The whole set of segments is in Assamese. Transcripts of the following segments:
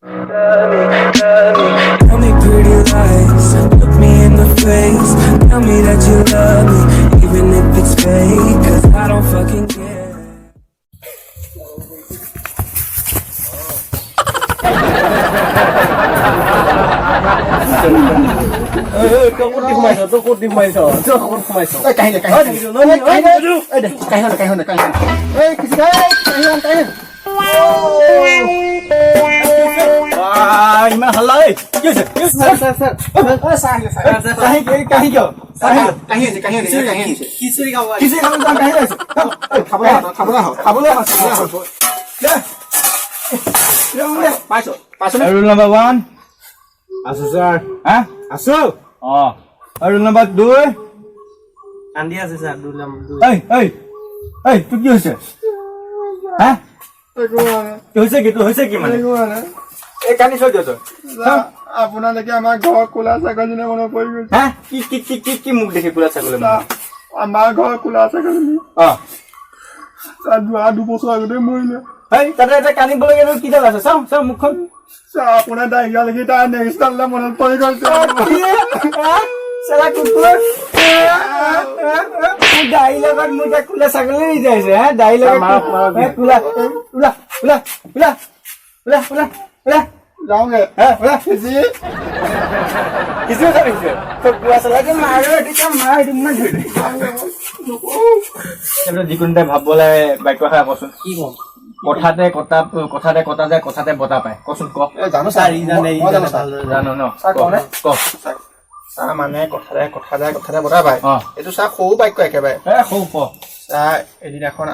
Tell me pretty lies, look me in the face. Tell me that you love me, even if it's fake. Cause I don't fucking care. ইমান হাল্লা ঐ কি হৈছে খিচিৰি ৰোল নম্বৰ 1 আছো স্যাৰ হা আছো ৰোল নম্বৰ 2 কান্দি আছে স্যার দুলাম এই তুই কি হৈছে হা হৈছে কি মানে এই কানি চল যত আপোনালোকে আমাৰ ঘৰ কোলা ছাগলীজনী মনত পৰি গৈছে হা কি মুখ দেখি পুৰা ছাগলী আমাৰ ঘৰ কোলা ছাগলীজনী তাৰ 2 বছৰ আগতে মৰিলে এই তাতে এটা কানিবলৈ গেল কি দাল আছে চাও মুখখন আপোনাৰ ডাইৰিয়া লাগি তাৰ নেক্সট টাইম মনত পৰি গৈছে সালা কুকুৰ দাই লগত মুটা কোলা ছাগলী যাইছে হা দাই লগত কোলা উলা যাওঁগে কিছু কৰিছে তো কোলা ছাগলী মাৰো এটা মাৰ দিম ধৰি এটো যিকোনটা ভাববলে বাক্য কথা কচোন কি কম কথাতে বতা পায় কচোন ক জানো স্যার ই জানে জানো ন ক চাহ মানে কথাতে বতা পায় এইটো চাহ সৰু বাক্য একেবাৰে চাহ এদিনাখন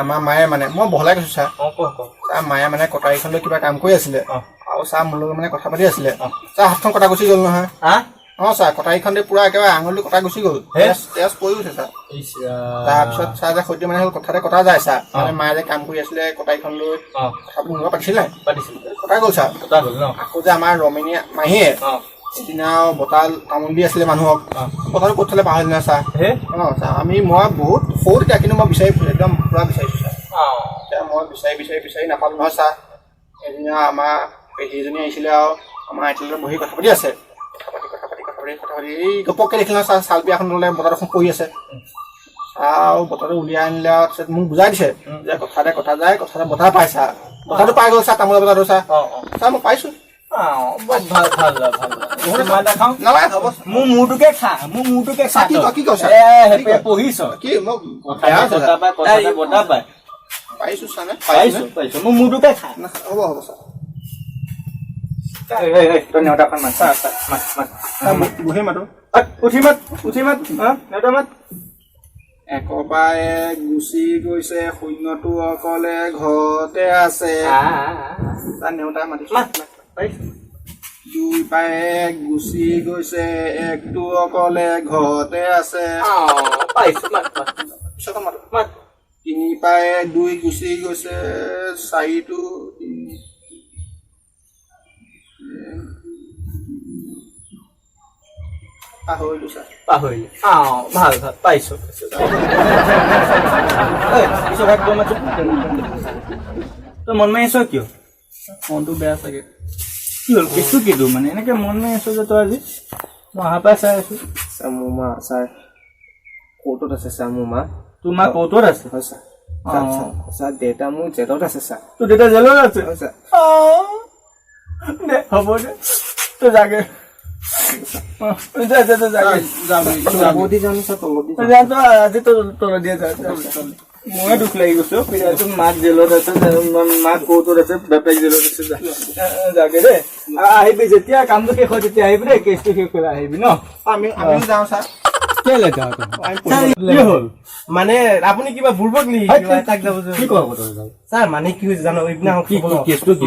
আমাৰ মায়ে মানে মই বহলাই কৈছো চাহ চাহ মায়ে মানে কটাৰীখন লৈ কিবা কাম কৰি আছিলে আৰু চাহ মোৰ লগত মানে কথা পাতি আছিলে চাহ হাতখন কটা গুচি গ'ল নহয় চাহ কটাৰীখন দি পুৰা একেবাৰে আঙুলি কটা গুচি গ'ল তেজ পৰি গৈছে চাহ তাৰপিছত চাহ যে সৈতে মানে হ'ল কথাতে কটা যায় চাহ মানে মায়ে যে কাম কৰি আছিলে কটাৰীখন লৈ কথাবোৰ মোৰ পাতিছিলে কটা গ'ল চাহ আকৌ যে আমাৰ ৰমণী মাহীয়ে এদিনা বতাল তামোল দি আছিলে মানুহক বতাল ক'ত থলে পাহৰিলে না চাহ মই বহুত সৰু তেতিয়া কিন্তু মই বিচাৰি একদম পুৰা বিচাৰিছো চাহ মই বিচাৰি নাপালো নহয় চাহ এদিনা আমাৰ পেহীজনী আহিছিলে আৰু আমাৰ আইতাৰ বহি কথা পাতি আছে কথা পাতি এই গপককে দেখিলে না চাহ চাল বিয়াখন ল'লে বতাল এখন পৰি আছে আৰু বতালটো উলিয়াই আনিলে আৰু তাৰপিছত মোক বুজাই দিছে যে কথাতে কথা যায় কথাতে বতাহ পাই চাহ বতাহটো পাই গ'ল চাহ তামোলৰ বতাহটো চাহ মই পাইছো মোৰ মূৰটোকে খা কি কৈছা পঢ়িছ কি বতা পাই পাইছো চাহ পাইছো মোৰ মূৰটোকে খা হ'ব চাহ তই নেওতাখন মাত বহি মাতো উঠি মাত নেওতা মাত একবাৰে গুচি গৈছে শূন্যটো অকলে ঘৰতে আছে তাৰ নেওতা মাতিছো দুই পায়ে গুচি গৈছে একটো অকলে ঘৰতে আছে তিনি পায়ে 2 গুচি গৈছে 4টো পাহৰিলো ভাল পাইছো তই মন মাৰি আছ কিয় মনটো বেয়া চাগে কি হ'ল কেছটো কিটো মানে এনেকে মন মাৰি আছ যে তই আজি মই অহাৰ পৰা চাই আছো মোৰ মা ছাৰ কোৰ্টত আছে ছাৰ মোৰ মা তোৰ মা কোৰ্টত আছে হয় ছাৰ ছাৰ দেউতা মোৰ জেলত আছে ছাৰ তোৰ দেউতা জেলত আছে হয় ছাৰ দে হ'ব দে তই যাগে মই দুখ লাগি গৈছো মাক জেলত আছে মাক কোৰ্টত আছে বাপেক জেলত আছে যাগে দেই আহিবি যেতিয়া কামটো শেষ হয় তেতিয়া আহিবি দেই কেছটো শেষ কৰি আহিবি ন আমি যাওঁ ছাৰ হ'ল মানে আপুনি কিবা বুৰ্বক নি ছাৰ মানে কি হৈছে জানো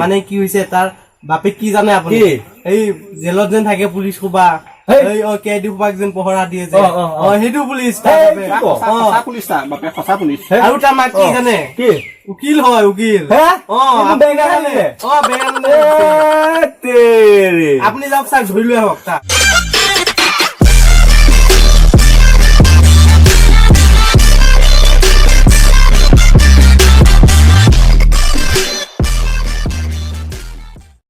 মানে কি হৈছে তাৰ বাপেক কি জানে আপুনি এই জেলত যেন থাকে পুলিচ সোপা কেদি সোপাক যেন পহৰা দিয়ে যে সেইটো পুলিচ আৰু তাৰ মাক কি জানে উকিল হয় উকিল আপুনি যাওক ছাৰ ধৰি লৈ আহক ছাৰ